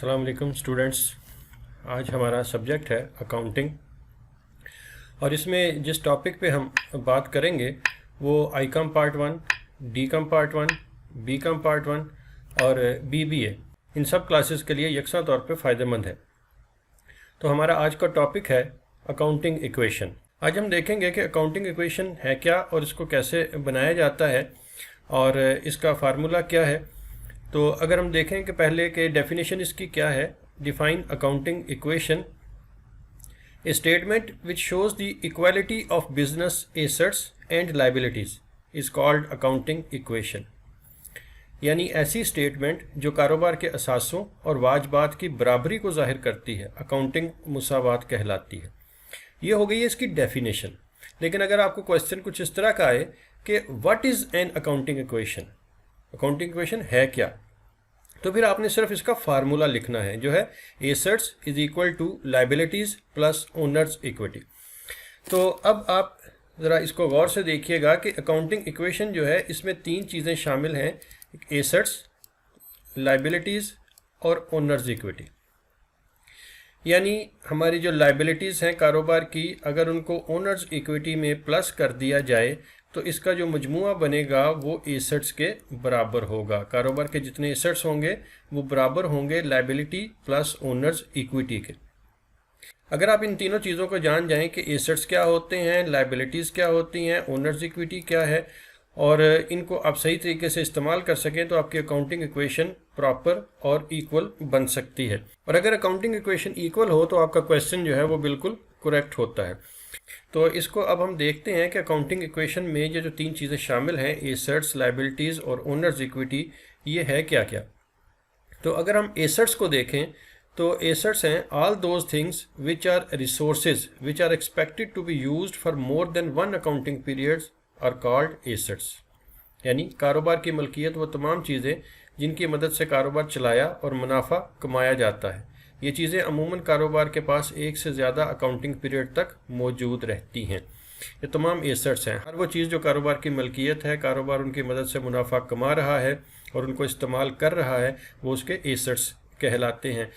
अस्सलाम वालेकुम स्टूडेंट्स। आज हमारा सब्जेक्ट है अकाउंटिंग और इसमें जिस टॉपिक पे हम बात करेंगे वो आई कम पार्ट 1, डी कम पार्ट 1, बी कम पार्ट 1 और बीबीए इन सब क्लासेस के लिए यकसा तौर पे फ़ायदेमंद है। तो हमारा आज का टॉपिक है अकाउंटिंग इक्वेशन। आज हम देखेंगे कि अकाउंटिंग इक्वेशन है क्या और इसको कैसे बनाया जाता है और इसका फार्मूला क्या है। तो अगर हम देखें कि पहले के डेफिनेशन इसकी क्या है, define accounting equation, A statement which shows the equality of business assets and liabilities is called accounting equation. यानी ऐसी स्टेटमेंट जो कारोबार के असासों और वाजबात की बराबरी को जाहिर करती है, अकाउंटिंग मुसावात कहलाती है। ये हो गई है इसकी डेफिनेशन। लेकिन अगर आपको क्वेश्चन कुछ इस तरह का आए कि what is an accounting equation, accounting equation है क्या, तो फिर आपने सिर्फ इसका फार्मूला लिखना है जो है assets is equal to liabilities plus owners equity. तो अब आप ज़रा इसको गौर से देखिएगा कि अकाउंटिंग इक्वेशन जो है इसमें तीन चीज़ें शामिल हैं, एसेट्स, लाइबिलिटीज़ और ओनर्स इक्विटी। यानी हमारी जो लाइबिलिटीज़ हैं कारोबार की, अगर उनको ओनर्स इक्विटी में प्लस कर दिया जाए तो इसका जो मजमुआ बनेगा वो एसेट्स के बराबर होगा। कारोबार के जितने एसेट्स होंगे वो बराबर होंगे लाइबिलिटी प्लस ओनर्स इक्विटी के। अगर आप इन तीनों चीज़ों को जान जाएं कि एसेट्स क्या होते हैं, लाइबिलिटीज़ क्या होती हैं, ओनर्स इक्विटी क्या है, और इनको आप सही तरीके से इस्तेमाल कर सकें तो आपकी अकाउंटिंग इक्वेशन प्रॉपर और इक्वल बन सकती है। और अगर अकाउंटिंग इक्वेशन इक्वल हो तो आपका क्वेश्चन जो है वो बिल्कुल करेक्ट होता है। तो इसको अब हम देखते हैं कि अकाउंटिंग इक्वेशन में ये जो तीन चीज़ें शामिल हैं, एसेट्स, लाइबिलिटीज़ और ओनर्स इक्विटी, ये है क्या क्या। तो अगर हम एसेट्स को देखें तो एसेट्स हैं all those things which are resources which are expected to be used for more than one accounting periods are called assets. यानी कारोबार की मलकियत वो तमाम चीज़ें जिनकी मदद से कारोबार चलाया और मुनाफा कमाया जाता है। ये चीज़ें अमूमन कारोबार के पास एक से ज़्यादा अकाउंटिंग पीरियड तक मौजूद रहती हैं। ये तमाम एसेट्स हैं। हर वो चीज़ जो कारोबार की मलकियत है, कारोबार उनकी मदद से मुनाफा कमा रहा है और उनको इस्तेमाल कर रहा है, वो उसके एसेट्स कहलाते हैं।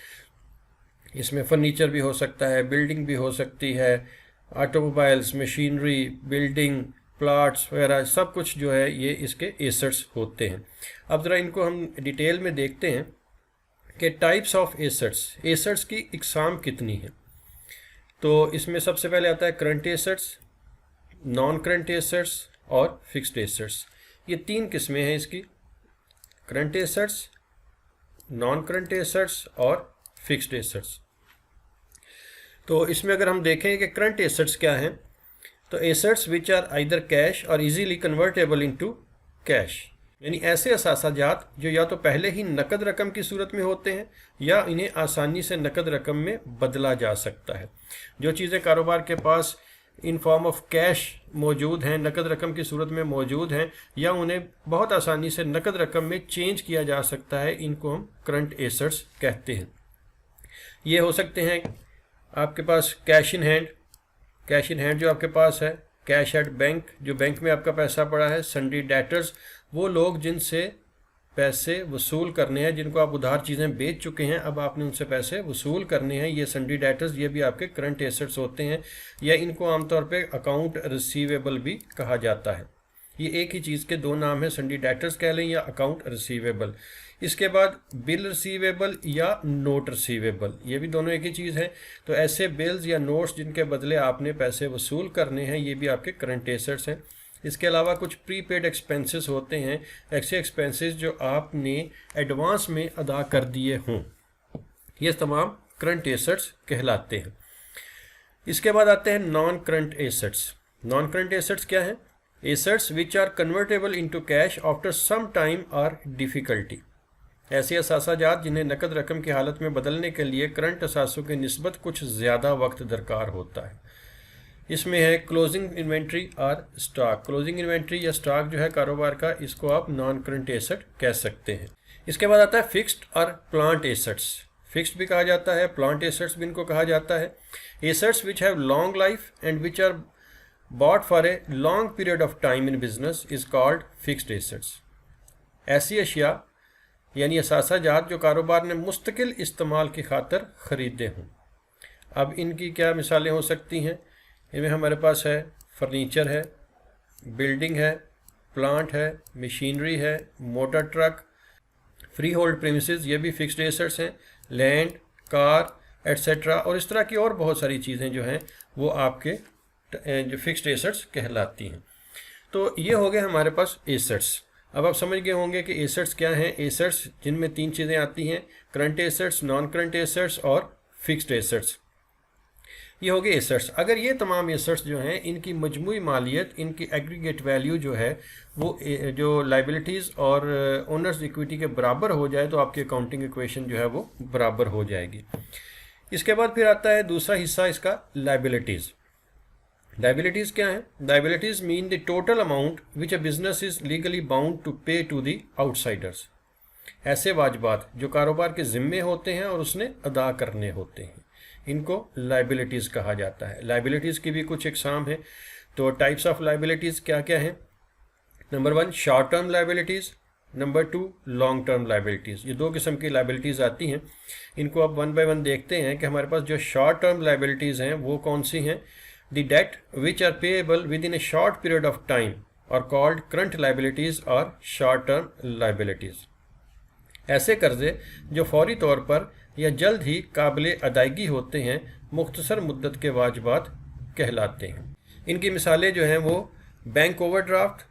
इसमें फर्नीचर भी हो सकता है, बिल्डिंग भी हो सकती है, ऑटोमोबाइल्स, मशीनरी, बिल्डिंग, प्लाट्स वगैरह सब कुछ जो है ये इसके एसेट्स होते हैं। अब ज़रा इनको हम डिटेल में देखते हैं कि टाइप्स ऑफ एसेट्स, एसेट्स की इकसाम कितनी है। तो इसमें सबसे पहले आता है current assets, non current assets और फिक्स्ड एसेट्स। ये तीन किस्में हैं इसकी, current assets, non current assets और फिक्स्ड एसेट्स। तो इसमें अगर हम देखें कि करंट एसेट्स क्या हैं, तो assets which are either cash or easily convertible into cash, यानी ऐसे असासाजात जो या तो पहले ही नकद रकम की सूरत में होते हैं या इन्हें आसानी से नकद रकम में बदला जा सकता है। जो चीज़ें कारोबार के पास इन फॉर्म ऑफ कैश मौजूद हैं, नकद रकम की सूरत में मौजूद हैं, या उन्हें बहुत आसानी से नकद रकम में चेंज किया जा सकता है, इनको हम करंट एसेट्स कहते हैं। ये हो सकते हैं आपके पास cash in hand, cash in hand जो आपके पास है, कैश एट बैंक जो बैंक में आपका पैसा पड़ा है, सन्डी डेटर्स वो लोग जिनसे पैसे वसूल करने हैं, जिनको आप उधार चीज़ें बेच चुके हैं, अब आपने उनसे पैसे वसूल करने हैं, ये सन्डी डेटर्स, ये भी आपके करंट एसेट्स होते हैं, या इनको आमतौर पे अकाउंट रिसीवेबल भी कहा जाता है। ये एक ही चीज़ के दो नाम हैं, सन्डी डेटर्स कह लें या अकाउंट रिसीवेबल। इसके बाद बिल रिसीवेबल या नोट रिसीवेबल, ये भी दोनों एक ही चीज़ है। तो ऐसे बिल्स या नोट्स जिनके बदले आपने पैसे वसूल करने हैं, ये भी आपके करंट एसेट्स हैं। इसके अलावा कुछ प्रीपेड एक्सपेंसेस होते हैं, ऐसे एक्सपेंसेस जो आपने एडवांस में अदा कर दिए हों, ये तमाम करंट एसेट्स कहलाते हैं। इसके बाद आते हैं non current assets. Non current assets क्या हैं? Assets which are convertible into cash after some time or difficulty, ऐसे असासाजात जिन्हें नकद रकम की हालत में बदलने के लिए करंट असासों की निस्बत कुछ ज़्यादा वक्त दरकार होता है। इसमें है क्लोजिंग इन्वेंट्री और स्टॉक। क्लोजिंग इन्वेंट्री या स्टॉक जो है कारोबार का, इसको आप नॉन करंट एसेट कह सकते हैं। इसके बाद आता है फिक्स्ड और प्लांट एसेट्स। फिक्स्ड भी कहा जाता है, प्लांट एसेट्स भी इनको कहा जाता है। Assets which have long life and which are bought for a long period of time in business is called fixed assets. ऐसी अशिया यानी असासा जात जो कारोबार ने मुस्तकिल इस्तेमाल की खातिर ख़रीदे हों। अब इनकी क्या मिसालें हो सकती हैं? इनमें हमारे पास है फर्नीचर है, बिल्डिंग है, प्लांट है, मशीनरी है, motor truck, free hold premises, ये भी फिक्स्ड एसेट्स हैं, लैंड, कार एट्सेट्रा, और इस तरह की और बहुत सारी चीज़ें जो हैं वो आपके जो फिक्स्ड एसेट्स कहलाती हैं। तो ये हो गए हमारे पास एसेट्स। अब आप समझ गए होंगे कि एसेट्स क्या हैं। एसेट्स जिनमें तीन चीज़ें आती हैं, current assets, non current assets और फिक्स्ड एसेट्स। ये हो गए एसेट्स। अगर ये तमाम एसेट्स जो हैं इनकी मजमूई मालियत, इनकी एग्रीगेट वैल्यू जो है वो जो लाइबिलिटीज़ और ओनर्स इक्विटी के बराबर हो जाए तो आपकी अकाउंटिंग इक्वेशन जो है वो बराबर हो जाएगी। इसके बाद फिर आता है दूसरा हिस्सा इसका, लाइबिलिटीज़। लाइबिलिटीज़ क्या है? Liabilities mean the total amount which a business is legally bound to pay to the outsiders. ऐसे वाजबात जो कारोबार के ज़िम्मे होते हैं और उसने अदा करने होते हैं, इनको लाइबिलिटीज़ कहा जाता है। लाइबिलिटीज़ की भी कुछ इकसाम है। तो टाइप्स ऑफ लाइबिलिटीज़ क्या क्या हैं? Number 1 short term liabilities, number 2 long term liabilities. ये दो किस्म की लाइबिलिटीज़ आती हैं। इनको अब वन बाय वन देखते हैं कि हमारे पास जो शॉर्ट टर्म लाइबिलिटीज़ हैं वो कौन सी हैं। The debt which are payable within a short period of time are called current liabilities or short term liabilities. ऐसे कर्जे जो फौरी तौर पर या जल्द ही काबिल अदायगी होते हैं, मुख्तसर मुद्दत के वाजबात कहलाते हैं। इनकी मिसालें जो हैं वो बैंक ओवरड्राफ्ट।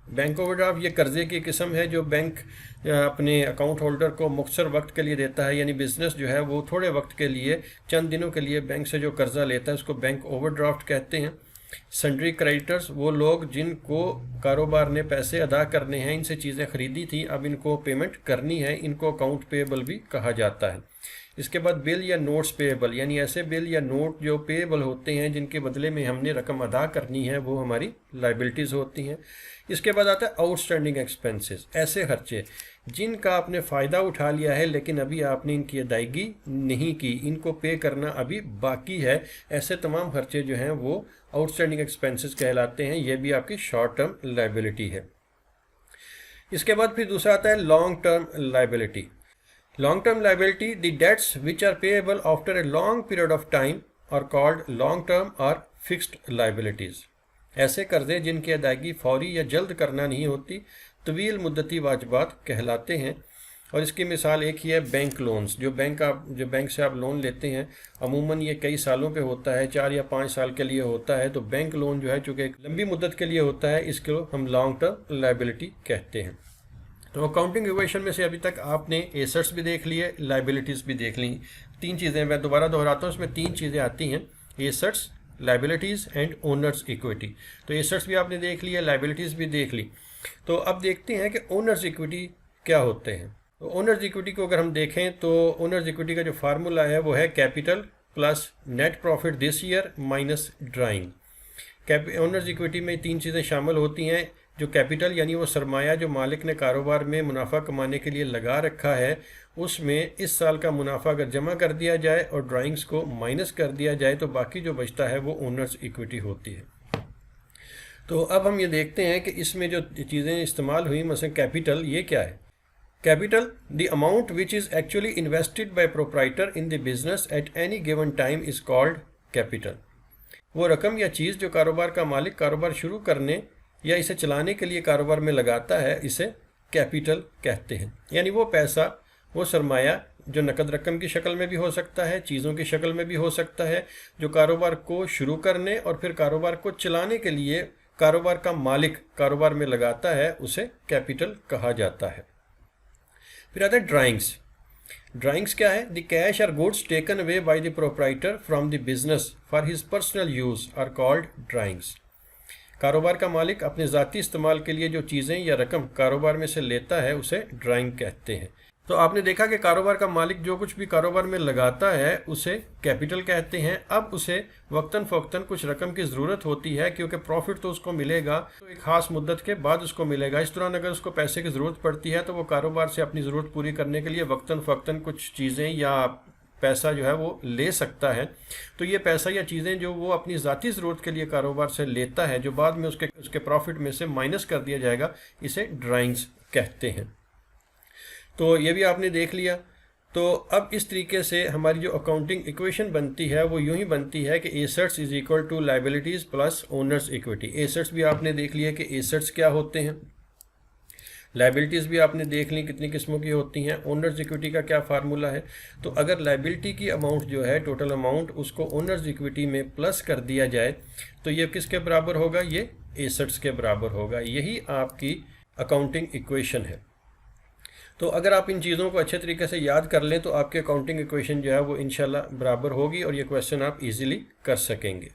बैंक ओवरड्राफ्ट ये कर्जे की किस्म है जो बैंक अपने अकाउंट होल्डर को मुख्तसर वक्त के लिए देता है, यानी बिजनेस जो है वो थोड़े वक्त के लिए, चंद दिनों के लिए बैंक से जो कर्जा लेता है उसको बैंक ओवरड्राफ्ट कहते हैं। सन्ड्री क्रेडिटर्स, वो लोग जिनको कारोबार ने पैसे अदा करने हैं, इनसे चीज़ें खरीदी थी, अब इनको पेमेंट करनी है, इनको अकाउंट पेएबल भी कहा जाता है। इसके बाद बिल या नोट्स पेएबल, यानी ऐसे बिल या नोट जो पेएबल होते हैं जिनके बदले में हमने रकम अदा करनी है, वो हमारी लाइबिलिटीज़ होती हैं। इसके बाद आता है आउटस्टैंडिंग एक्सपेंसेस, ऐसे खर्चे जिनका आपने फ़ायदा उठा लिया है लेकिन अभी आपने इनकी अदायगी नहीं की, इनको पे करना अभी बाकी है। ऐसे तमाम खर्चे जो हैं वो आउटस्टैंडिंग एक्सपेंसेस कहलाते हैं। ये भी आपकी शॉर्ट टर्म लाइबिलिटी है। इसके बाद फिर दूसरा आता है long term liability. Long term liability, the debts which are payable after a long period of time are called long term or fixed liabilities. ऐसे कर्जे जिनकी अदायगी फौरी या जल्द करना नहीं होती, तवील मुद्दती वाजबात कहलाते हैं। और इसकी मिसाल एक ही है बैंक लोन्स। जो बैंक से आप लोन लेते हैं, अमूमन ये कई सालों पे होता है, 4 या 5 साल के लिए होता है। तो बैंक लोन जो है चूँकि एक लंबी मुद्दत के लिए होता है, इसको हम लॉन्ग टर्म लाइबिलिटी कहते हैं। तो अकाउंटिंग इक्वेशन में से अभी तक आपने एसेट्स भी देख लिए, लाइबिलिटीज़ भी देख ली। 3 चीज़ें मैं दोबारा दोहराता हूँ, इसमें 3 चीज़ें आती हैं, assets, liabilities and owners equity. तो एसेट्स भी आपने देख लिया, लाइबिलिटीज़ भी देख ली। तो अब देखते हैं कि ओनर्स इक्विटी क्या होते हैं। तो ओनर्स इक्विटी को अगर हम देखें तो ओनर्स इक्विटी का जो फार्मूला है वो है capital plus net profit this year minus drawing. Owners equity में 3 चीज़ें शामिल होती हैं। जो कैपिटल यानी वो सरमाया जो मालिक ने कारोबार में मुनाफा कमाने के लिए लगा रखा है, उसमें इस साल का मुनाफा अगर जमा कर दिया जाए और ड्राइंग्स को माइनस कर दिया जाए तो बाकी जो बचता है वो ओनर्स इक्विटी होती है। तो अब हम ये देखते हैं कि इसमें जो चीज़ें इस्तेमाल हुई, मसलन कैपिटल, ये क्या है? Capital, the amount which is actually invested bye proprietor in the business at any given time is called capital. वो रकम या चीज़ जो कारोबार का मालिक कारोबार शुरू करने या इसे चलाने के लिए कारोबार में लगाता है, इसे कैपिटल कहते हैं। यानी वो पैसा, वो सरमाया जो नकद रकम की शक्ल में भी हो सकता है, चीज़ों की शक्ल में भी हो सकता है, जो कारोबार को शुरू करने और फिर कारोबार को चलाने के लिए कारोबार का मालिक कारोबार में लगाता है, उसे कैपिटल कहा जाता है। फिर आता है ड्राइंग्स। ड्राइंग्स क्या है? The cash or goods taken away by the proprietor from the business for his personal use are called drawings. कारोबार का मालिक अपने ज़ाती इस्तेमाल के लिए जो चीज़ें या रकम कारोबार में से लेता है, उसे ड्राइंग कहते हैं। तो आपने देखा कि कारोबार का मालिक जो कुछ भी कारोबार में लगाता है उसे कैपिटल कहते हैं। अब उसे वक्तन फ़वक्तन कुछ रकम की ज़रूरत होती है, क्योंकि प्रॉफिट तो उसको मिलेगा तो एक ख़ास मुद्दत के बाद उसको मिलेगा। इस दौरान अगर उसको पैसे की ज़रूरत पड़ती है तो वो कारोबार से अपनी ज़रूरत पूरी करने के लिए वक्तन फ़वक्तन कुछ चीज़ें या पैसा जो है वो ले सकता है। तो ये पैसा या चीज़ें जो वो अपनी ज़ाती ज़रूरत के लिए कारोबार से लेता है, जो बाद में उसके प्रॉफिट में से माइनस कर दिया जाएगा, इसे ड्राइंग्स कहते हैं। तो ये भी आपने देख लिया। तो अब इस तरीके से हमारी जो अकाउंटिंग इक्वेशन बनती है वो यूं ही बनती है कि assets is equal to liabilities plus owners equity. Assets भी आपने देख लिया कि एसेट्स क्या होते हैं, लाइबिलिटीज़ भी आपने देख ली कितनी किस्मों की होती हैं, ओनर्स इक्विटी का क्या फार्मूला है। तो अगर लाइबिलिटी की अमाउंट जो है टोटल अमाउंट उसको ओनर्स इक्विटी में प्लस कर दिया जाए तो ये किसके बराबर होगा, ये एसेट्स के बराबर होगा। यही आपकी अकाउंटिंग इक्वेशन है। तो अगर आप इन चीज़ों को अच्छे तरीके से याद कर लें तो आपकी अकाउंटिंग इक्वेशन जो है वो इंशाल्लाह बराबर होगी और ये क्वेश्चन आप इजीली कर सकेंगे।